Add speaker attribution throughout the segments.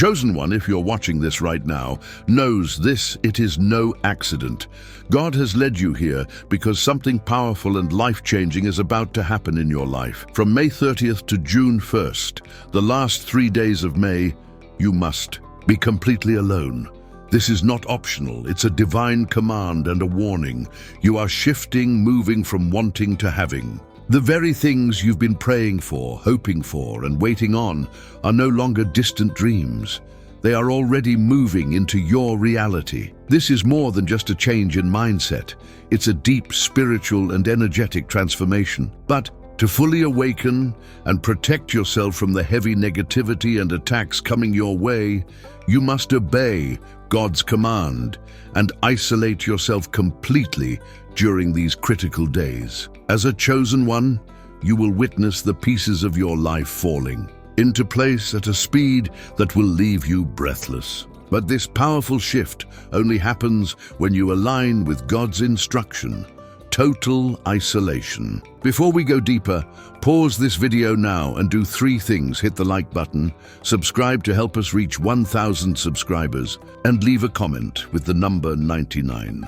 Speaker 1: Chosen one, if you're watching this right now, knows this, it is no accident. God has led you here because something powerful and life-changing is about to happen in your life. From May 30th to June 1st, the last 3 days of May, you must be completely alone. This is not optional, it's a divine command and a warning. You are shifting, moving from wanting to having. The very things you've been praying for, hoping for, and waiting on are no longer distant dreams. They are already moving into your reality. This is more than just a change in mindset. It's a deep spiritual and energetic transformation. But to fully awaken and protect yourself from the heavy negativity and attacks coming your way, you must obey God's command and isolate yourself completely during these critical days. As a chosen one, you will witness the pieces of your life falling into place at a speed that will leave you breathless. But this powerful shift only happens when you align with God's instruction: total isolation. Before we go deeper, pause this video now and do 3 things. Hit the like button, subscribe to help us reach 1,000 subscribers, and leave a comment with the number 99.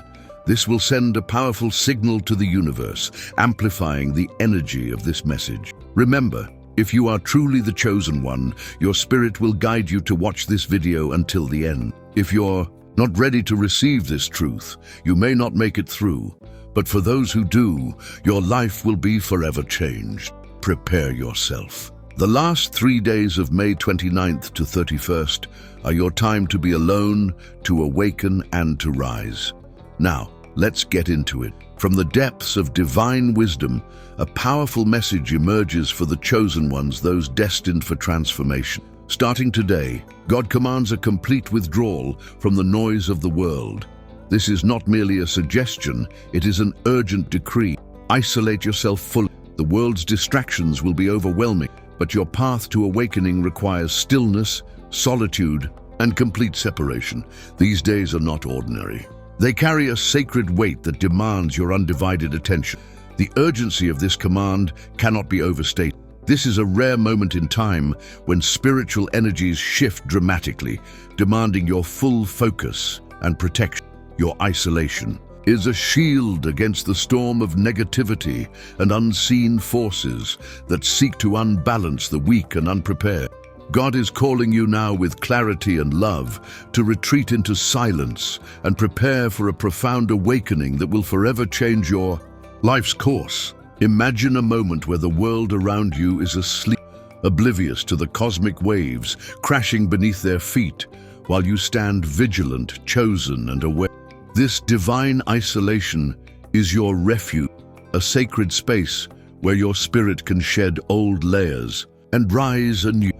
Speaker 1: This will send a powerful signal to the universe, amplifying the energy of this message. Remember, if you are truly the chosen one, your spirit will guide you to watch this video until the end. If you're not ready to receive this truth, you may not make it through. But for those who do, your life will be forever changed. Prepare yourself. The last 3 days of May 29th to 31st are your time to be alone, to awaken, and to rise. Now, let's get into it. From the depths of divine wisdom, a powerful message emerges for the chosen ones, those destined for transformation. Starting today, God commands a complete withdrawal from the noise of the world. This is not merely a suggestion, it is an urgent decree. Isolate yourself fully. The world's distractions will be overwhelming, but your path to awakening requires stillness, solitude, and complete separation. These days are not ordinary. They carry a sacred weight that demands your undivided attention. The urgency of this command cannot be overstated. This is a rare moment in time when spiritual energies shift dramatically, demanding your full focus and protection. Your isolation is a shield against the storm of negativity and unseen forces that seek to unbalance the weak and unprepared. God is calling you now with clarity and love to retreat into silence and prepare for a profound awakening that will forever change your life's course. Imagine a moment where the world around you is asleep, oblivious to the cosmic waves crashing beneath their feet, while you stand vigilant, chosen, and aware. This divine isolation is your refuge, a sacred space where your spirit can shed old layers and rise anew.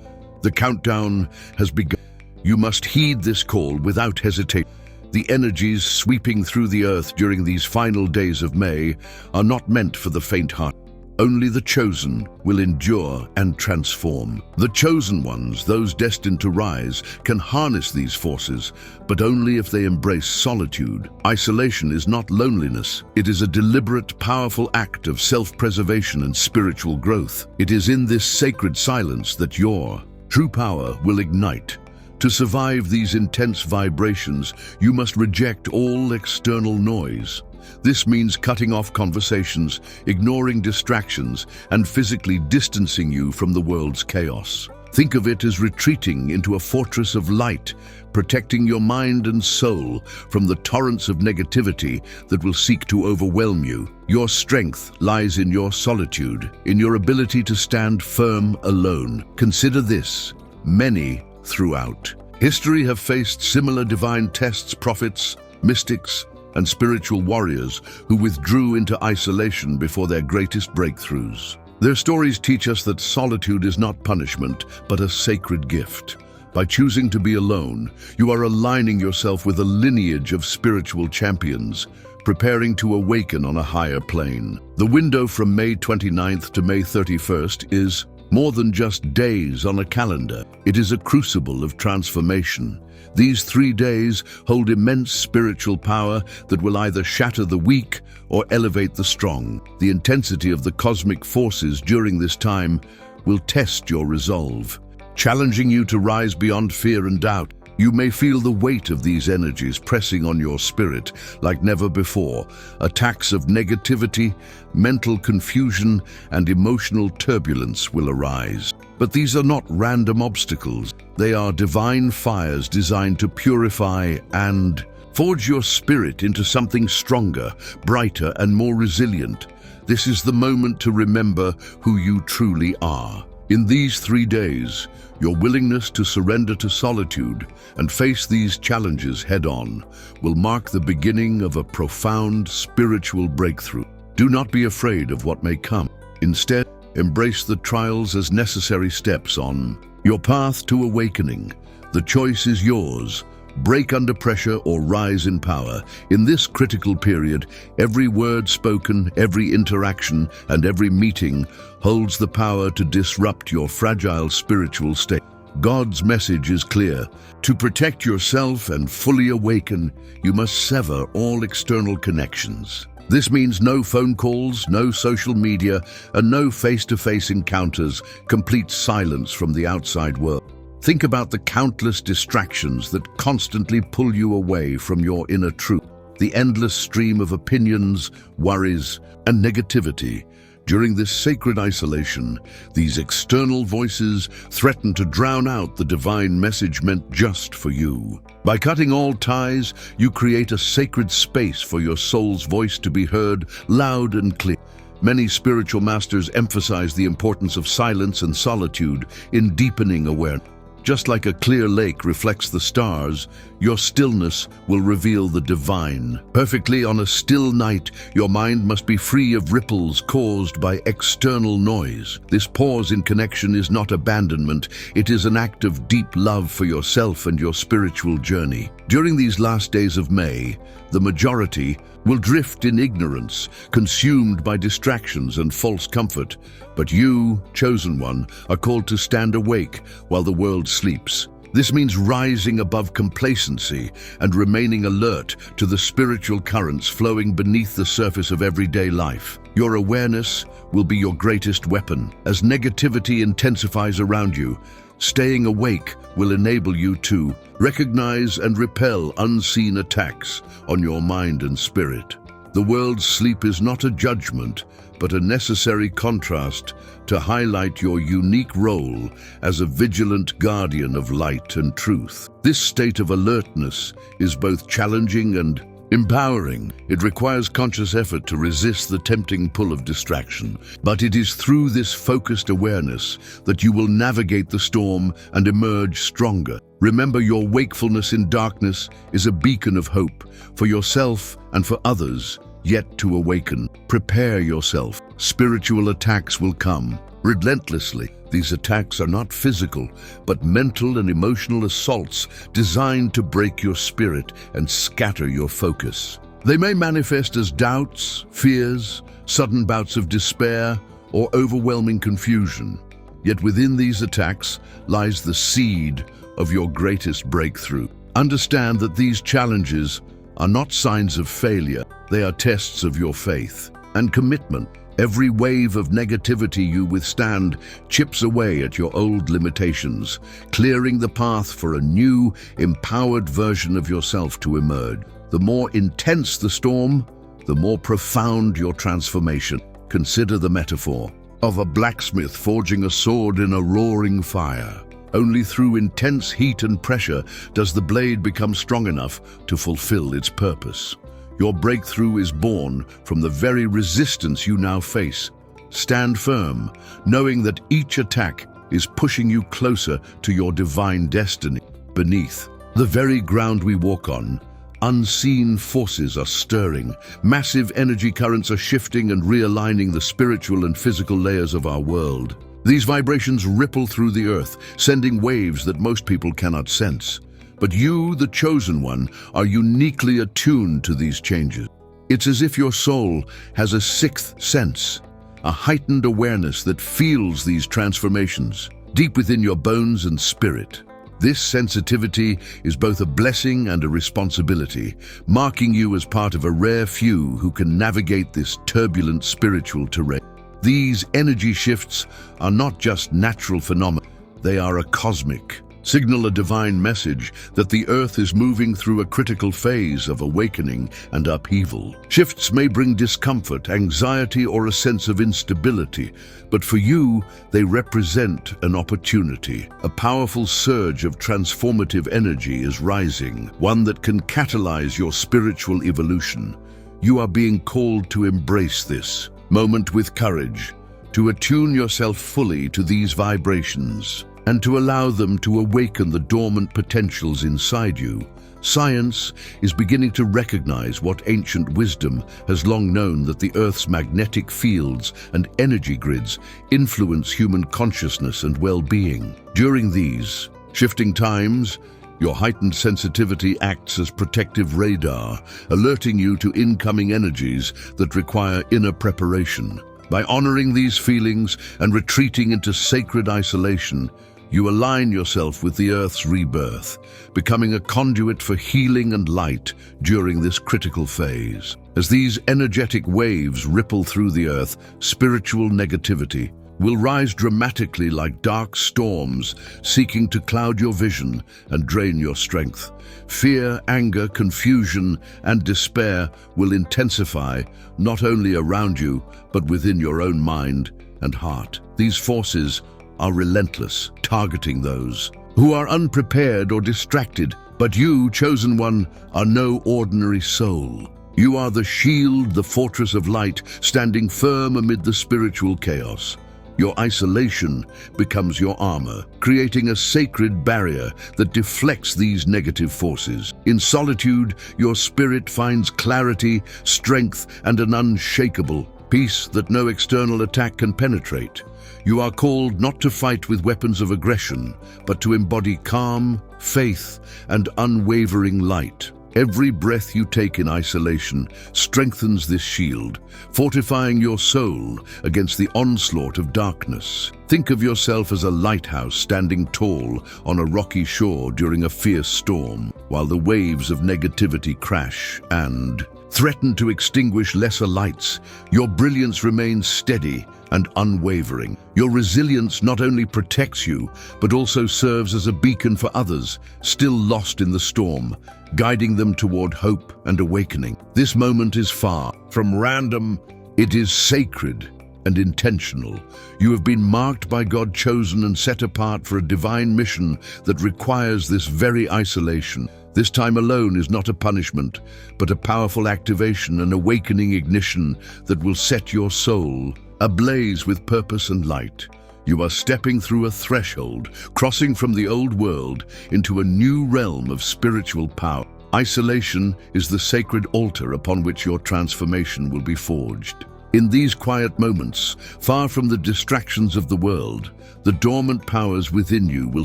Speaker 1: The countdown has begun. You must heed this call without hesitation. The energies sweeping through the earth during these final days of May are not meant for the faint-hearted. Only the chosen will endure and transform. The chosen ones, those destined to rise, can harness these forces, but only if they embrace solitude. Isolation is not loneliness. It is a deliberate, powerful act of self-preservation and spiritual growth. It is in this sacred silence that your true power will ignite. To survive these intense vibrations, you must reject all external noise. This means cutting off conversations, ignoring distractions, and physically distancing you from the world's chaos. Think of it as retreating into a fortress of light, protecting your mind and soul from the torrents of negativity that will seek to overwhelm you. Your strength lies in your solitude, in your ability to stand firm alone. Consider this: many throughout history have faced similar divine tests, prophets, mystics, and spiritual warriors who withdrew into isolation before their greatest breakthroughs. Their stories teach us that solitude is not punishment, but a sacred gift. By choosing to be alone, you are aligning yourself with a lineage of spiritual champions, preparing to awaken on a higher plane. The window from May 29th to May 31st is more than just days on a calendar. It is a crucible of transformation. These 3 days hold immense spiritual power that will either shatter the weak or elevate the strong. The intensity of the cosmic forces during this time will test your resolve. challenging you to rise beyond fear and doubt. You may feel the weight of these energies pressing on your spirit like never before. Attacks of negativity, mental confusion, and emotional turbulence will arise. But these are not random obstacles. They are divine fires designed to purify and forge your spirit into something stronger, brighter, and more resilient. This is the moment to remember who you truly are. In these 3 days, your willingness to surrender to solitude and face these challenges head-on will mark the beginning of a profound spiritual breakthrough. Do not be afraid of what may come. Instead, embrace the trials as necessary steps on your path to awakening. The choice is yours. Break under pressure or rise in power. In this critical period, every word spoken, every interaction, and every meeting holds the power to disrupt your fragile spiritual state. God's message is clear. To protect yourself and fully awaken, you must sever all external connections. This means no phone calls, no social media, and no face-to-face encounters, complete silence from the outside world. Think about the countless distractions that constantly pull you away from your inner truth, the endless stream of opinions, worries, and negativity. During this sacred isolation, these external voices threaten to drown out the divine message meant just for you. By cutting all ties, you create a sacred space for your soul's voice to be heard loud and clear. Many spiritual masters emphasize the importance of silence and solitude in deepening awareness. Just like a clear lake reflects the stars, your stillness will reveal the divine. Perfectly on a still night, your mind must be free of ripples caused by external noise. This pause in connection is not abandonment, it is an act of deep love for yourself and your spiritual journey. During these last days of May, the majority will drift in ignorance, consumed by distractions and false comfort. But you, chosen one, are called to stand awake while the world sleeps. This means rising above complacency and remaining alert to the spiritual currents flowing beneath the surface of everyday life. Your awareness will be your greatest weapon. As negativity intensifies around you, staying awake will enable you to recognize and repel unseen attacks on your mind and spirit. The world's sleep is not a judgment, but a necessary contrast to highlight your unique role as a vigilant guardian of light and truth. This state of alertness is both challenging and empowering. It requires conscious effort to resist the tempting pull of distraction, but it is through this focused awareness that you will navigate the storm and emerge stronger. Remember, your wakefulness in darkness is a beacon of hope for yourself and for others yet to awaken. Prepare yourself. Spiritual attacks will come relentlessly. These attacks are not physical, but mental and emotional assaults designed to break your spirit and scatter your focus. They may manifest as doubts, fears, sudden bouts of despair, or overwhelming confusion. Yet within these attacks lies the seed of your greatest breakthrough. Understand that these challenges are not signs of failure. They are tests of your faith and commitment. Every wave of negativity you withstand chips away at your old limitations, clearing the path for a new, empowered version of yourself to emerge. The more intense the storm, the more profound your transformation. Consider the metaphor of a blacksmith forging a sword in a roaring fire. Only through intense heat and pressure does the blade become strong enough to fulfill its purpose. Your breakthrough is born from the very resistance you now face. Stand firm, knowing that each attack is pushing you closer to your divine destiny. Beneath the very ground we walk on, unseen forces are stirring. Massive energy currents are shifting and realigning the spiritual and physical layers of our world. These vibrations ripple through the earth, sending waves that most people cannot sense. But you, the chosen one, are uniquely attuned to these changes. It's as if your soul has a sixth sense, a heightened awareness that feels these transformations deep within your bones and spirit. This sensitivity is both a blessing and a responsibility, marking you as part of a rare few who can navigate this turbulent spiritual terrain. These energy shifts are not just natural phenomena. They are a cosmic, signal a divine message that the earth is moving through a critical phase of awakening and upheaval. Shifts may bring discomfort, anxiety, or a sense of instability, but for you, they represent an opportunity. A powerful surge of transformative energy is rising, one that can catalyze your spiritual evolution. You are being called to embrace this moment with courage, to attune yourself fully to these vibrations, and to allow them to awaken the dormant potentials inside you. Science is beginning to recognize what ancient wisdom has long known, that the Earth's magnetic fields and energy grids influence human consciousness and well-being. During these shifting times, your heightened sensitivity acts as protective radar, alerting you to incoming energies that require inner preparation. By honoring these feelings and retreating into sacred isolation, you align yourself with the Earth's rebirth, becoming a conduit for healing and light during this critical phase. As these energetic waves ripple through the Earth, spiritual negativity will rise dramatically like dark storms, seeking to cloud your vision and drain your strength. Fear, anger, confusion, and despair will intensify, not only around you, but within your own mind and heart. These forces are relentless, targeting those who are unprepared or distracted. But you, chosen one, are no ordinary soul. You are the shield, the fortress of light, standing firm amid the spiritual chaos. Your isolation becomes your armor, creating a sacred barrier that deflects these negative forces. In solitude, your spirit finds clarity, strength, and an unshakable peace that no external attack can penetrate. You are called not to fight with weapons of aggression, but to embody calm, faith, and unwavering light. Every breath you take in isolation strengthens this shield, fortifying your soul against the onslaught of darkness. Think of yourself as a lighthouse standing tall on a rocky shore during a fierce storm, while the waves of negativity crash and threaten to extinguish lesser lights. Your brilliance remains steady and unwavering. Your resilience not only protects you, but also serves as a beacon for others still lost in the storm, guiding them toward hope and awakening. This moment is far from random. It is sacred and intentional. You have been marked by God, chosen and set apart for a divine mission that requires this very isolation. This time alone is not a punishment, but a powerful activation, an awakening ignition that will set your soul ablaze with purpose and light. You are stepping through a threshold, crossing from the old world into a new realm of spiritual power. Isolation is the sacred altar upon which your transformation will be forged. In these quiet moments, far from the distractions of the world, the dormant powers within you will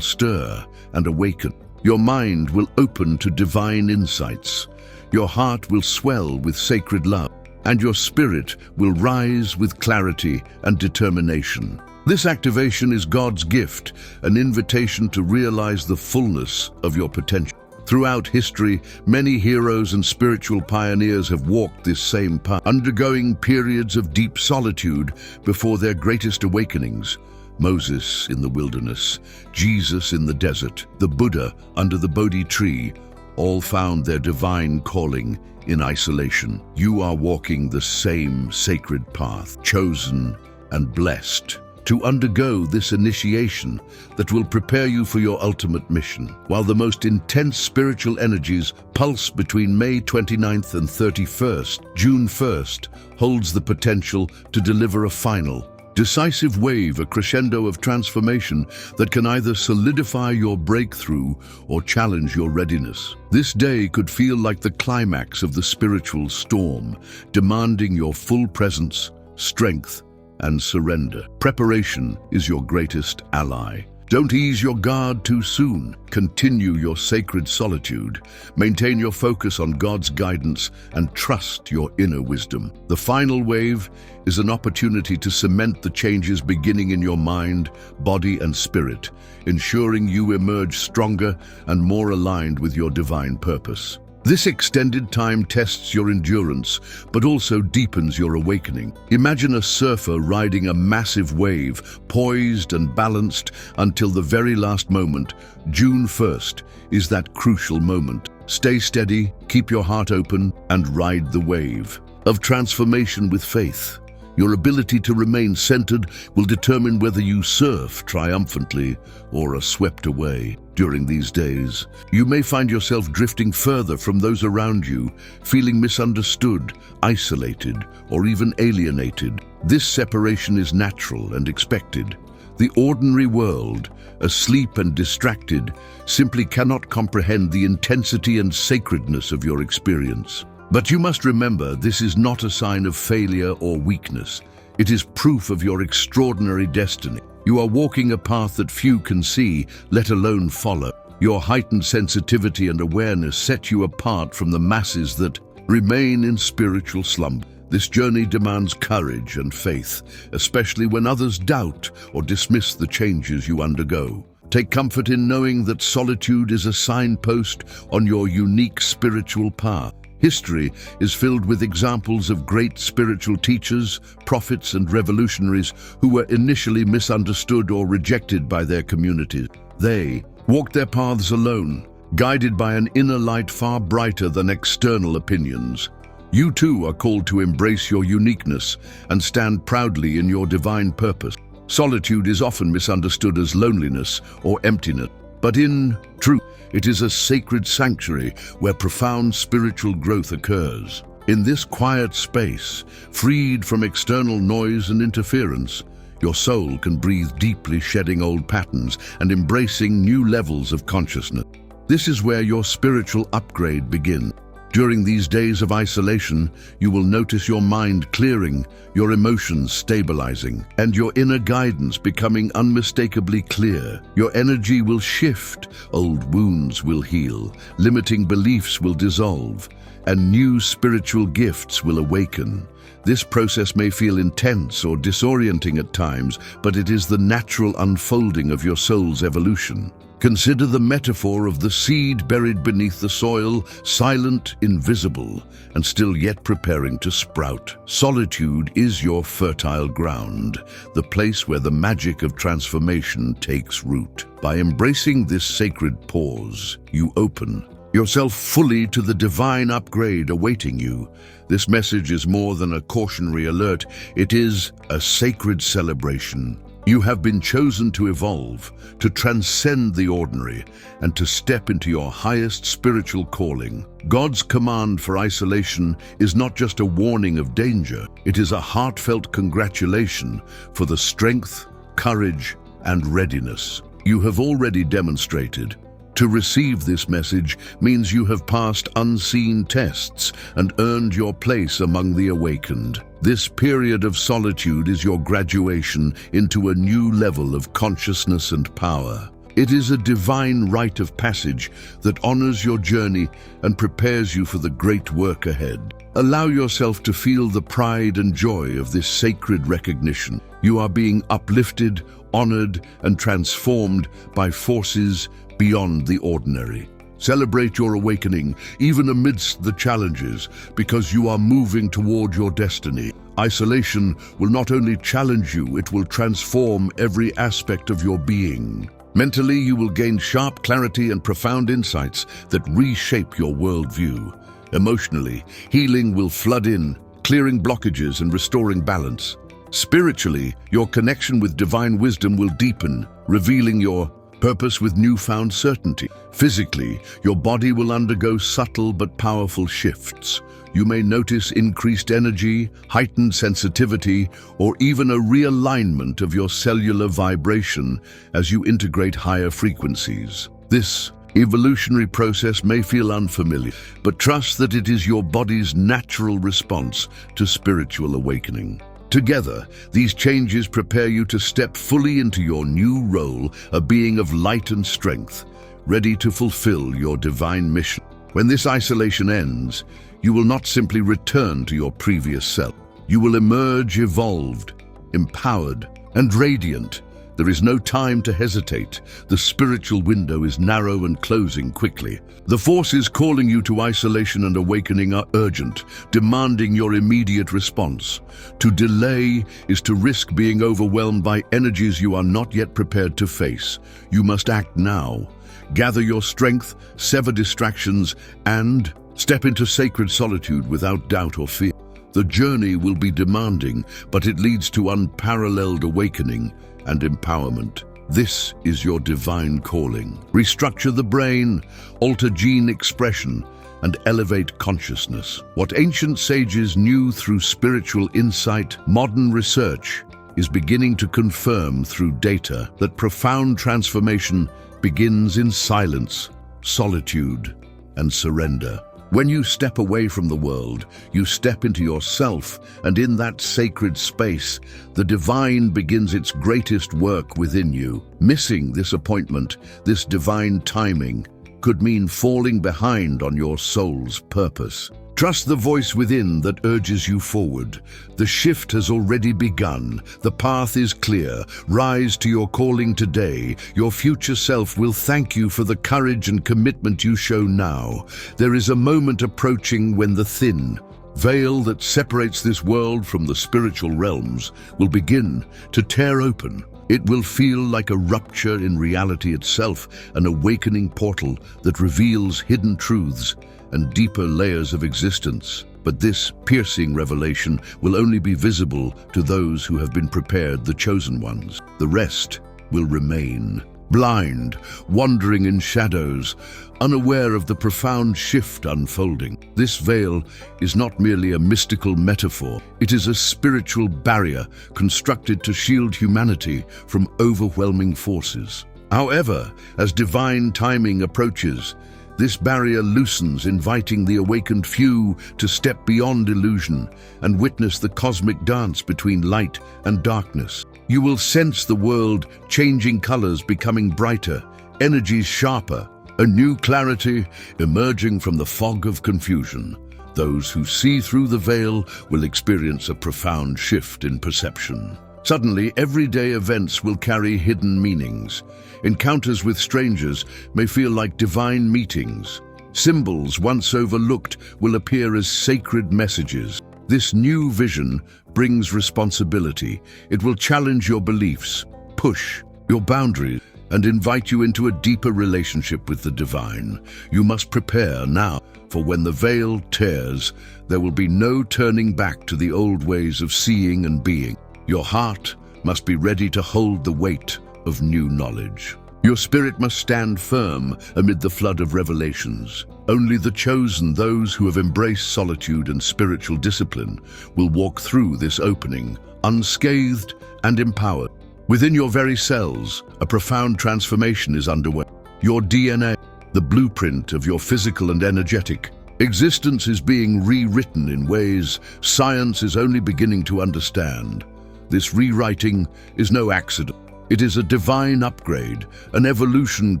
Speaker 1: stir and awaken. Your mind will open to divine insights. Your heart will swell with sacred love, and your spirit will rise with clarity and determination. This activation is God's gift, an invitation to realize the fullness of your potential. Throughout history, many heroes and spiritual pioneers have walked this same path, undergoing periods of deep solitude before their greatest awakenings. Moses in the wilderness, Jesus in the desert, the Buddha under the Bodhi tree, all found their divine calling in isolation. You are walking the same sacred path, chosen and blessed to undergo this initiation that will prepare you for your ultimate mission. While the most intense spiritual energies pulse between May 29th and 31st, June 1st holds the potential to deliver a final, decisive wave, a crescendo of transformation that can either solidify your breakthrough or challenge your readiness. This day could feel like the climax of the spiritual storm, demanding your full presence, strength, and surrender. Preparation is your greatest ally. Don't ease your guard too soon. Continue your sacred solitude. Maintain your focus on God's guidance and trust your inner wisdom. The final wave is an opportunity to cement the changes beginning in your mind, body, and spirit, ensuring you emerge stronger and more aligned with your divine purpose. This extended time tests your endurance, but also deepens your awakening. Imagine a surfer riding a massive wave, poised and balanced until the very last moment. June 1st is that crucial moment. Stay steady, keep your heart open, and ride the wave of transformation with faith. Your ability to remain centered will determine whether you surf triumphantly or are swept away. During these days, you may find yourself drifting further from those around you, feeling misunderstood, isolated, or even alienated. This separation is natural and expected. The ordinary world, asleep and distracted, simply cannot comprehend the intensity and sacredness of your experience. But you must remember, this is not a sign of failure or weakness. It is proof of your extraordinary destiny. You are walking a path that few can see, let alone follow. Your heightened sensitivity and awareness set you apart from the masses that remain in spiritual slumber. This journey demands courage and faith, especially when others doubt or dismiss the changes you undergo. Take comfort in knowing that solitude is a signpost on your unique spiritual path. History is filled with examples of great spiritual teachers, prophets, and revolutionaries who were initially misunderstood or rejected by their communities. They walked their paths alone, guided by an inner light far brighter than external opinions. You too are called to embrace your uniqueness and stand proudly in your divine purpose. Solitude is often misunderstood as loneliness or emptiness, but in truth, it is a sacred sanctuary where profound spiritual growth occurs. In this quiet space, freed from external noise and interference, your soul can breathe deeply, shedding old patterns and embracing new levels of consciousness. This is where your spiritual upgrade begins. During these days of isolation, you will notice your mind clearing, your emotions stabilizing, and your inner guidance becoming unmistakably clear. Your energy will shift, old wounds will heal, limiting beliefs will dissolve, and new spiritual gifts will awaken. This process may feel intense or disorienting at times, but it is the natural unfolding of your soul's evolution. Consider the metaphor of the seed buried beneath the soil, silent, invisible, and still yet preparing to sprout. Solitude is your fertile ground, the place where the magic of transformation takes root. By embracing this sacred pause, you open yourself fully to the divine upgrade awaiting you. This message is more than a cautionary alert, it is a sacred celebration. You have been chosen to evolve, to transcend the ordinary, and to step into your highest spiritual calling. God's command for isolation is not just a warning of danger, it is a heartfelt congratulation for the strength, courage, and readiness you have already demonstrated. To receive this message means you have passed unseen tests and earned your place among the awakened. This period of solitude is your graduation into a new level of consciousness and power. It is a divine rite of passage that honors your journey and prepares you for the great work ahead. Allow yourself to feel the pride and joy of this sacred recognition. You are being uplifted, honored, and transformed by forces beyond the ordinary. Celebrate your awakening, even amidst the challenges, because you are moving toward your destiny. Isolation will not only challenge you, it will transform every aspect of your being. Mentally, you will gain sharp clarity and profound insights that reshape your worldview. Emotionally, healing will flood in, clearing blockages and restoring balance. Spiritually, your connection with divine wisdom will deepen, revealing your purpose with newfound certainty. Physically, your body will undergo subtle but powerful shifts. You may notice increased energy, heightened sensitivity, or even a realignment of your cellular vibration as you integrate higher frequencies. This evolutionary process may feel unfamiliar, but trust that it is your body's natural response to spiritual awakening. Together, these changes prepare you to step fully into your new role, a being of light and strength, ready to fulfill your divine mission. When this isolation ends, you will not simply return to your previous self. You will emerge evolved, empowered, and radiant. There is no time to hesitate. The spiritual window is narrow and closing quickly. The forces calling you to isolation and awakening are urgent, demanding your immediate response. To delay is to risk being overwhelmed by energies you are not yet prepared to face. You must act now. Gather your strength, sever distractions, and step into sacred solitude without doubt or fear. The journey will be demanding, but it leads to unparalleled awakening and empowerment. This is your divine calling. Restructure the brain, alter gene expression, and elevate consciousness. What ancient sages knew through spiritual insight, modern research is beginning to confirm through data that profound transformation begins in silence, solitude, and surrender. When you step away from the world, you step into yourself, and in that sacred space, the divine begins its greatest work within you. Missing this appointment, this divine timing, could mean falling behind on your soul's purpose. Trust the voice within that urges you forward. The shift has already begun. The path is clear. Rise to your calling today. Your future self will thank you for the courage and commitment you show now. There is a moment approaching when the thin veil that separates this world from the spiritual realms will begin to tear open. It will feel like a rupture in reality itself, an awakening portal that reveals hidden truths and deeper layers of existence. But this piercing revelation will only be visible to those who have been prepared, the chosen ones. The rest will remain blind, wandering in shadows, unaware of the profound shift unfolding. This veil is not merely a mystical metaphor. It is a spiritual barrier constructed to shield humanity from overwhelming forces. However, as divine timing approaches, this barrier loosens, inviting the awakened few to step beyond illusion and witness the cosmic dance between light and darkness. You will sense the world changing colors, becoming brighter, energies sharper, a new clarity emerging from the fog of confusion. Those who see through the veil will experience a profound shift in perception. Suddenly, everyday events will carry hidden meanings. Encounters with strangers may feel like divine meetings. Symbols once overlooked will appear as sacred messages. This new vision brings responsibility. It will challenge your beliefs, push your boundaries, and invite you into a deeper relationship with the divine. You must prepare now, for when the veil tears, there will be no turning back to the old ways of seeing and being. Your heart must be ready to hold the weight of new knowledge. Your spirit must stand firm amid the flood of revelations. Only the chosen, those who have embraced solitude and spiritual discipline, will walk through this opening, unscathed and empowered. Within your very cells, a profound transformation is underway. Your DNA, the blueprint of your physical and energetic existence, is being rewritten in ways science is only beginning to understand. This rewriting is no accident. It is a divine upgrade, an evolution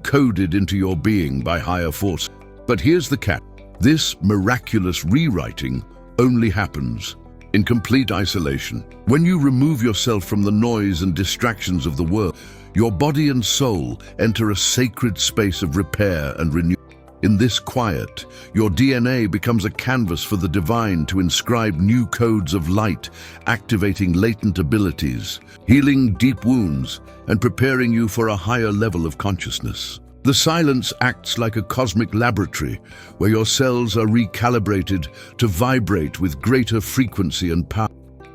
Speaker 1: coded into your being by higher force. But here's the catch. This miraculous rewriting only happens in complete isolation. When you remove yourself from the noise and distractions of the world, your body and soul enter a sacred space of repair and renewal. In this quiet, your DNA becomes a canvas for the divine to inscribe new codes of light, activating latent abilities, healing deep wounds, and preparing you for a higher level of consciousness. The silence acts like a cosmic laboratory where your cells are recalibrated to vibrate with greater frequency and power.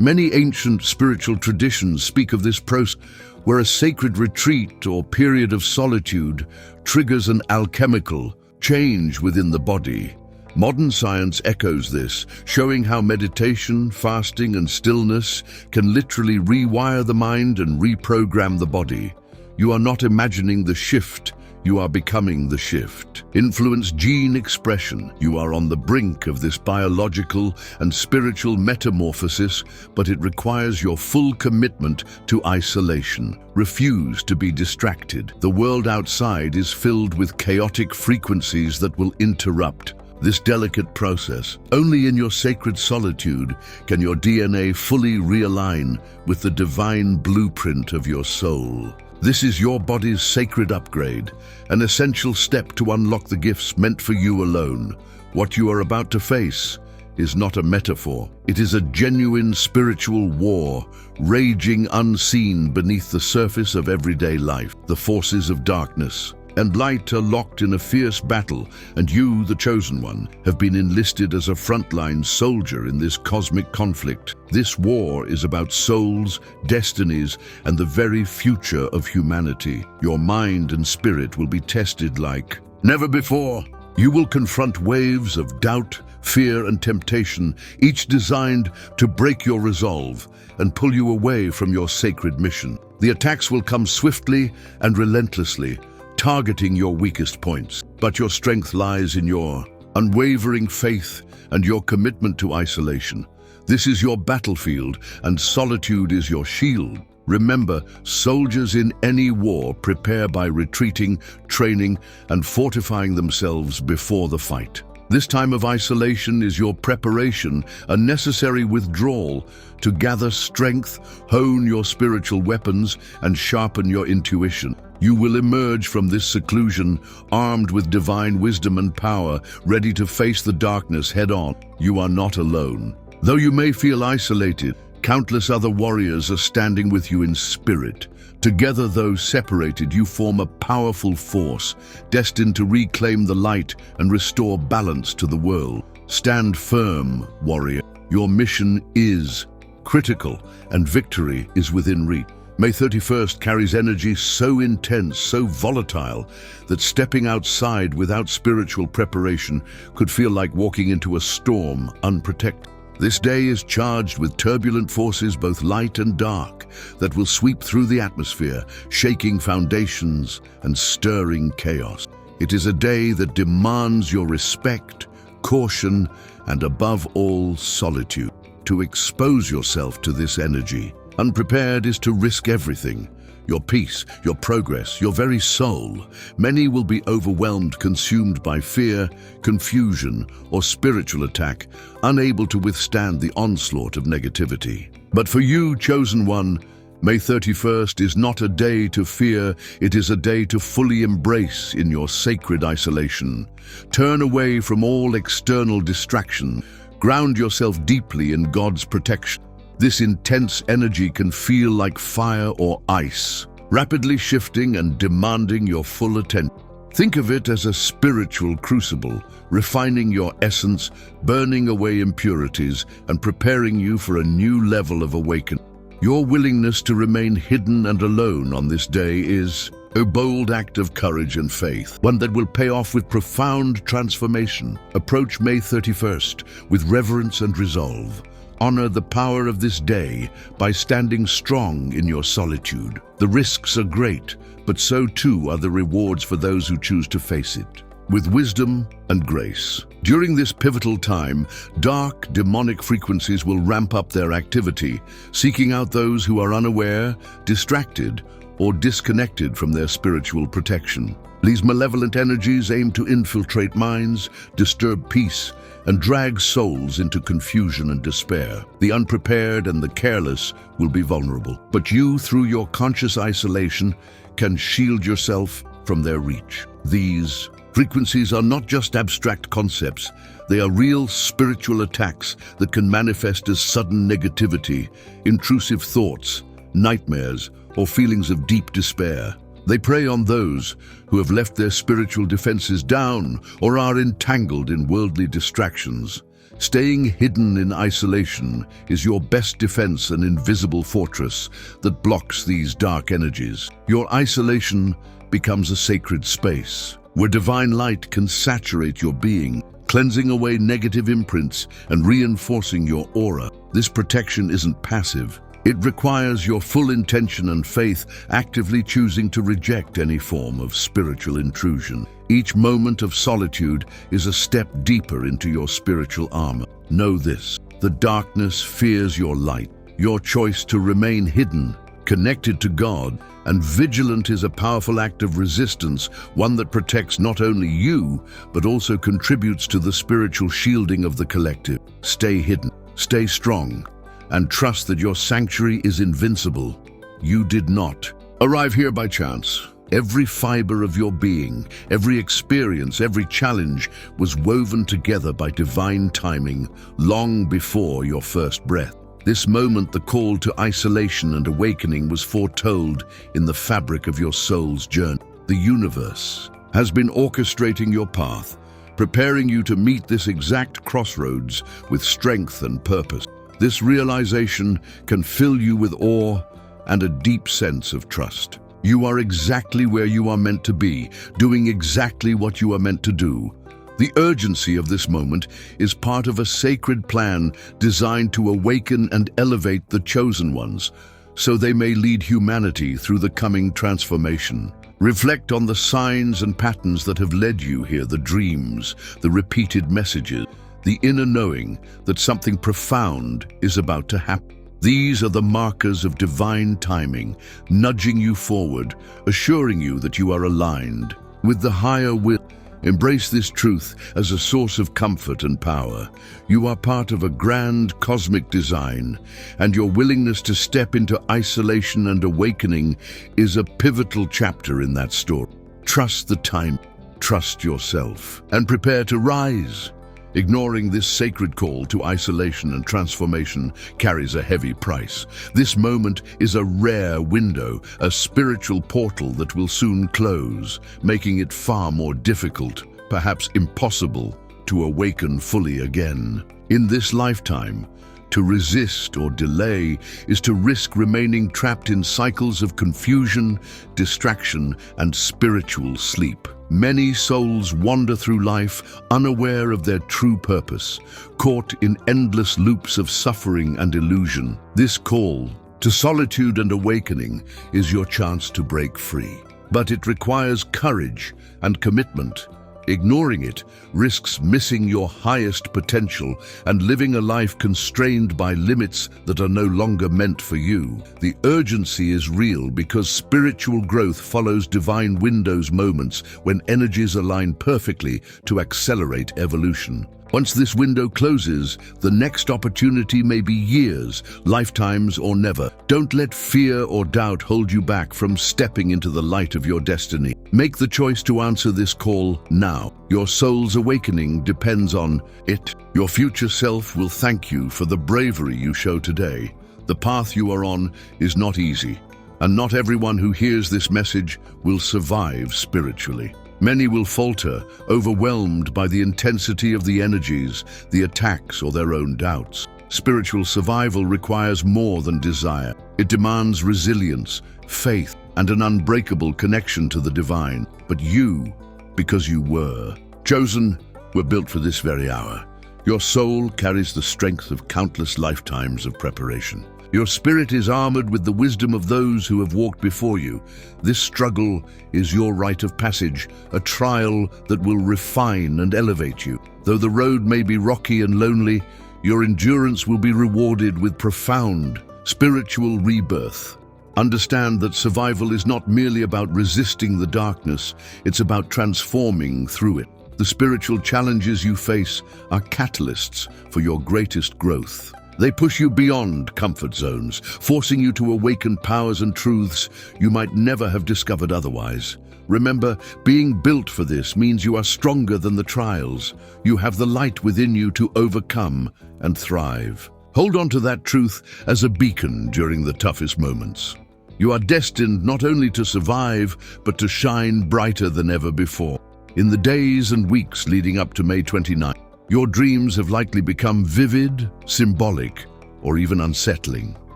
Speaker 1: Many ancient spiritual traditions speak of this process where a sacred retreat or period of solitude triggers an alchemical change within the body. Modern science echoes this, showing how meditation, fasting, and stillness can literally rewire the mind and reprogram the body. You are not imagining the shift, you are becoming the shift. Influence gene expression. You are on the brink of this biological and spiritual metamorphosis, but it requires your full commitment to isolation. Refuse to be distracted. The world outside is filled with chaotic frequencies that will interrupt this delicate process. Only in your sacred solitude can your DNA fully realign with the divine blueprint of your soul. This is your body's sacred upgrade, an essential step to unlock the gifts meant for you alone. What you are about to face is not a metaphor. It is a genuine spiritual war, raging unseen beneath the surface of everyday life. The forces of darkness and light are locked in a fierce battle, and you, the chosen one, have been enlisted as a frontline soldier in this cosmic conflict. This war is about souls, destinies, and the very future of humanity. Your mind and spirit will be tested like never before. You will confront waves of doubt, fear, and temptation, each designed to break your resolve and pull you away from your sacred mission. The attacks will come swiftly and relentlessly, targeting your weakest points. But your strength lies in your unwavering faith and your commitment to isolation. This is your battlefield, and solitude is your shield. Remember, soldiers in any war prepare by retreating, training, and fortifying themselves before the fight. This time of isolation is your preparation, a necessary withdrawal to gather strength, hone your spiritual weapons, and sharpen your intuition. You will emerge from this seclusion armed with divine wisdom and power, ready to face the darkness head-on. You are not alone. Though you may feel isolated, countless other warriors are standing with you in spirit. Together, though separated, you form a powerful force, destined to reclaim the light and restore balance to the world. Stand firm, warrior. Your mission is critical, and victory is within reach. May 31st carries energy so intense, so volatile, that stepping outside without spiritual preparation could feel like walking into a storm unprotected. This day is charged with turbulent forces, both light and dark, that will sweep through the atmosphere, shaking foundations and stirring chaos. It is a day that demands your respect, caution, and above all, solitude. To expose yourself to this energy, unprepared, is to risk everything. Your peace, your progress, your very soul. Many will be overwhelmed, consumed by fear, confusion, or spiritual attack, unable to withstand the onslaught of negativity. But for you, chosen one, May 31st is not a day to fear, it is a day to fully embrace in your sacred isolation. Turn away from all external distraction. Ground yourself deeply in God's protection. This intense energy can feel like fire or ice, rapidly shifting and demanding your full attention. Think of it as a spiritual crucible, refining your essence, burning away impurities, and preparing you for a new level of awakening. Your willingness to remain hidden and alone on this day is a bold act of courage and faith, one that will pay off with profound transformation. Approach May 31st with reverence and resolve. Honor the power of this day by standing strong in your solitude. The risks are great, but so too are the rewards for those who choose to face it with wisdom and grace. During this pivotal time, dark, demonic frequencies will ramp up their activity, seeking out those who are unaware, distracted, or disconnected from their spiritual protection. These malevolent energies aim to infiltrate minds, disturb peace, and drag souls into confusion and despair. The unprepared and the careless will be vulnerable, but you, through your conscious isolation, can shield yourself from their reach. These frequencies are not just abstract concepts, they are real spiritual attacks that can manifest as sudden negativity, intrusive thoughts, nightmares, or feelings of deep despair. They prey on those who have left their spiritual defenses down or are entangled in worldly distractions. Staying hidden in isolation is your best defense, an invisible fortress that blocks these dark energies. Your isolation becomes a sacred space where divine light can saturate your being, cleansing away negative imprints and reinforcing your aura. This protection isn't passive. It requires your full intention and faith, actively choosing to reject any form of spiritual intrusion. Each moment of solitude is a step deeper into your spiritual armor. Know this: the darkness fears your light. Your choice to remain hidden, connected to God, and vigilant is a powerful act of resistance, one that protects not only you, but also contributes to the spiritual shielding of the collective. Stay hidden, stay strong, and trust that your sanctuary is invincible. You did not arrive here by chance. Every fiber of your being, every experience, every challenge was woven together by divine timing long before your first breath. This moment, the call to isolation and awakening, was foretold in the fabric of your soul's journey. The universe has been orchestrating your path, preparing you to meet this exact crossroads with strength and purpose. This realization can fill you with awe and a deep sense of trust. You are exactly where you are meant to be, doing exactly what you are meant to do. The urgency of this moment is part of a sacred plan designed to awaken and elevate the chosen ones, so they may lead humanity through the coming transformation. Reflect on the signs and patterns that have led you here, the dreams, the repeated messages, the inner knowing that something profound is about to happen. These are the markers of divine timing, nudging you forward, assuring you that you are aligned with the higher will. Embrace this truth as a source of comfort and power. You are part of a grand cosmic design, and your willingness to step into isolation and awakening is a pivotal chapter in that story. Trust the time, trust yourself, and prepare to rise. Ignoring this sacred call to isolation and transformation carries a heavy price. This moment is a rare window, a spiritual portal that will soon close, making it far more difficult, perhaps impossible, to awaken fully again. In this lifetime, to resist or delay is to risk remaining trapped in cycles of confusion, distraction, and spiritual sleep. Many souls wander through life unaware of their true purpose, caught in endless loops of suffering and illusion. This call to solitude and awakening is your chance to break free. But it requires courage and commitment. Ignoring it risks missing your highest potential and living a life constrained by limits that are no longer meant for you. The urgency is real because spiritual growth follows divine windows, moments when energies align perfectly to accelerate evolution. Once this window closes, the next opportunity may be years, lifetimes, or never. Don't let fear or doubt hold you back from stepping into the light of your destiny. Make the choice to answer this call now. Your soul's awakening depends on it. Your future self will thank you for the bravery you show today. The path you are on is not easy, and not everyone who hears this message will survive spiritually. Many will falter, overwhelmed by the intensity of the energies, the attacks, or their own doubts. Spiritual survival requires more than desire. It demands resilience, faith, and an unbreakable connection to the divine. But you, because you were chosen, were built for this very hour. Your soul carries the strength of countless lifetimes of preparation. Your spirit is armored with the wisdom of those who have walked before you. This struggle is your rite of passage, a trial that will refine and elevate you. Though the road may be rocky and lonely, your endurance will be rewarded with profound spiritual rebirth. Understand that survival is not merely about resisting the darkness, it's about transforming through it. The spiritual challenges you face are catalysts for your greatest growth. They push you beyond comfort zones, forcing you to awaken powers and truths you might never have discovered otherwise. Remember, being built for this means you are stronger than the trials. You have the light within you to overcome and thrive. Hold on to that truth as a beacon during the toughest moments. You are destined not only to survive, but to shine brighter than ever before. In the days and weeks leading up to May 29th, your dreams have likely become vivid, symbolic, or even unsettling.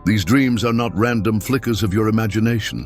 Speaker 1: These dreams are not random flickers of your imagination.